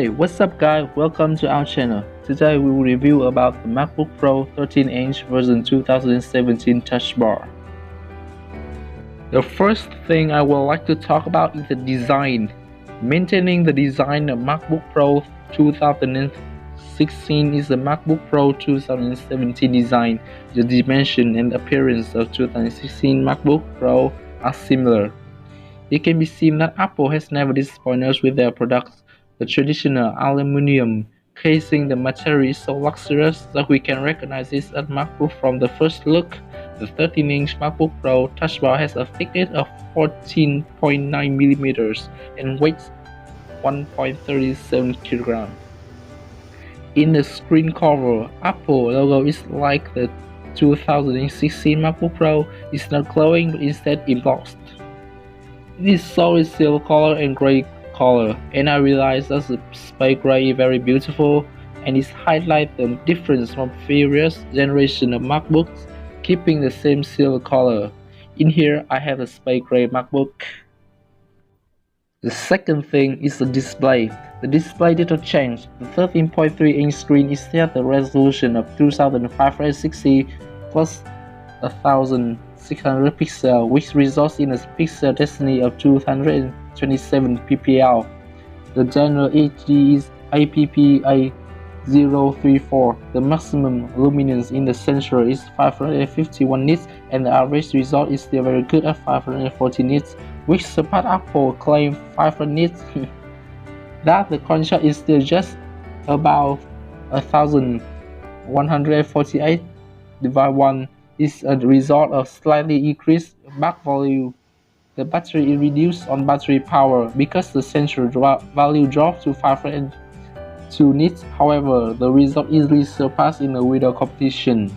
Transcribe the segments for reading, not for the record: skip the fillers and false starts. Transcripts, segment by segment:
Hey, what's up guys? Welcome to our channel. Today we will review about the MacBook Pro 13-inch version 2017 Touch Bar. The first thing I would like to talk about is the design. Maintaining the design of MacBook Pro 2016 is the MacBook Pro 2017 design. The dimension and appearance of 2016 MacBook Pro are similar. It can be seen that Apple has never disappointed us with their products. The traditional aluminum casing, the material is so luxurious that we can recognize it as MacBook from the first look. The 13-inch MacBook Pro Touch Bar has a thickness of 14.9mm and weighs 1.37 kg. In the screen cover, Apple logo is like the 2016 MacBook Pro. It's not glowing but instead embossed. It is solid silver color and gray color, and I realize that the space gray is very beautiful and it highlights the difference from previous generation of MacBooks, keeping the same silver color. In here I have a space gray MacBook. The second thing is the display. The display did not change. The 13.3-inch screen is still at the resolution of 2560 plus 1600 pixels, which results in a pixel density of 227 ppi. The general HD is IPPA034. The maximum luminance in the sensor is 551 nits, and the average result is still very good at 540 nits, which surpassed Apple claim 500 nits. That the contrast is still just about 1148 divided 1 is a result of slightly increased back value. The battery is reduced on battery power because the sensor value dropped to 502 nits. However, the result easily surpassed in a without competition.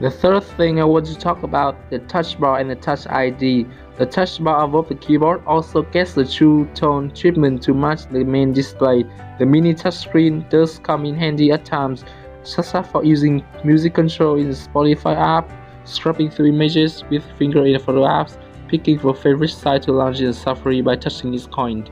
The third thing I want to talk about the Touch Bar and the Touch ID. The Touch Bar above the keyboard also gets the True Tone treatment to match the main display. The mini touchscreen does come in handy at times, such as for using music control in the Spotify app, scrubbing through images with finger in the photo apps, picking for favorite site to launch in the Safari by touching its coin.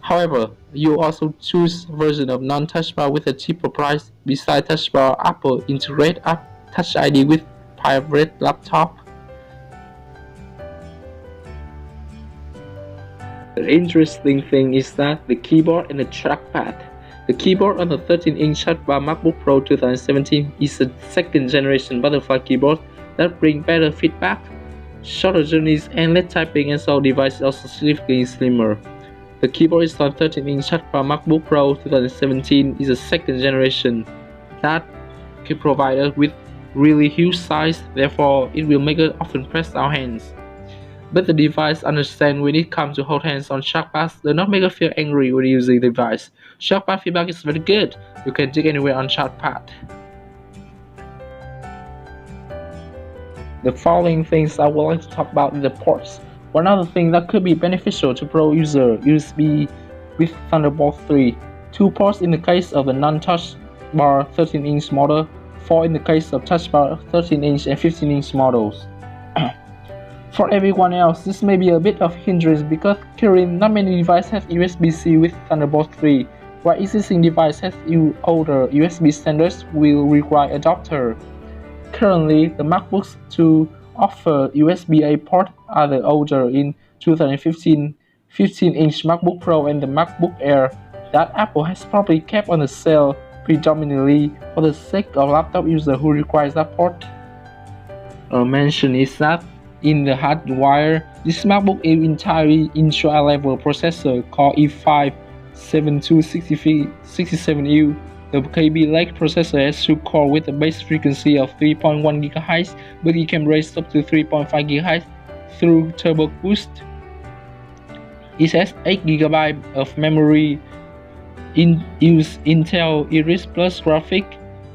However, you also choose version of non-touch bar with a cheaper price. Besides Touch Bar, Apple integrate Touch ID with private laptop. The interesting thing is that the keyboard and the trackpad. The keyboard on the 13-inch Touch Bar MacBook Pro 2017 is a second-generation butterfly keyboard that brings better feedback, shorter journeys, and less typing, and so the device is also significantly slimmer. The keyboard is on 13-inch Touch Bar MacBook Pro 2017 is a second generation that can provide us with really huge size, therefore it will make us often press our hands. But the device understands when it comes to hold hands on trackpads, does not make us feel angry when using the device. Trackpad feedback is very good. You can dig anywhere on trackpad. The following things I would like to talk about is the ports. One other thing that could be beneficial to pro user: USB with Thunderbolt 3. 2 ports in the case of the non-Touch Bar 13-inch model, 4 in the case of Touch Bar 13-inch and 15-inch models. For everyone else, this may be a bit of hindrance because currently not many devices have USB-C with Thunderbolt 3, while existing devices have older USB standards will require adapter. Currently, the MacBooks to offer USB-A port are the older in 2015 15-inch MacBook Pro and the MacBook Air that Apple has probably kept on the sale predominantly for the sake of laptop users who requires that port. A mention is that in the hardware, this MacBook is entirely intro-level processor called E5-7267U. The KB Lake processor has 2 cores with a base frequency of 3.1 GHz, but it can raise up to 3.5 GHz through Turbo Boost. It has 8 GB of memory. Use Intel Iris Plus graphic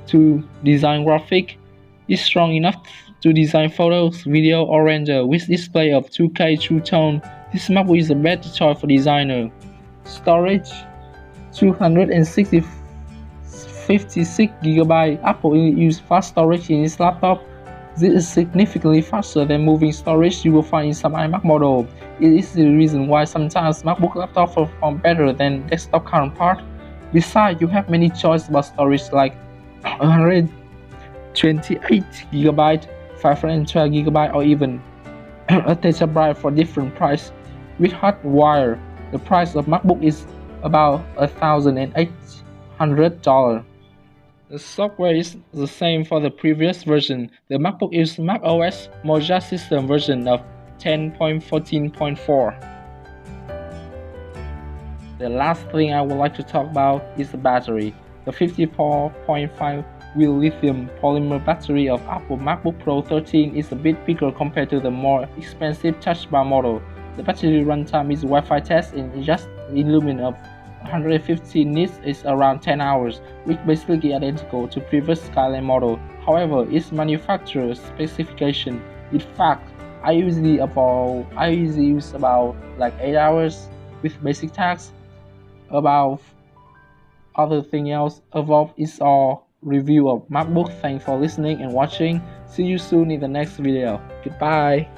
to design graphic. It's strong enough to design photos, video, or render with display of 2K True Tone. This MacBook is a better choice for designer. Storage 256 GB. Apple uses fast storage in its laptop. This is significantly faster than moving storage you will find in some iMac model. It is the reason why sometimes MacBook laptops perform better than desktop counterpart. Besides, you have many choices about storage like 128GB, 512GB, or even a terabyte for different price. With hardware, the price of MacBook is about $1,800. The software is the same for the previous version. The MacBook uses macOS Moja system version of 10.14.4. The last thing I would like to talk about is the battery. The 54.5 will lithium polymer battery of Apple MacBook Pro 13 is a bit bigger compared to the more expensive Touch Bar model. The battery runtime is Wi-Fi test in just Illumina of 150 nits is around 10 hours, which basically identical to previous Skyline model. However, its manufacturer specification. In fact, I usually use about like 8 hours with basic tasks. About other thing else above is our review of MacBook. Thanks for listening and watching. See you soon in the next video. Goodbye.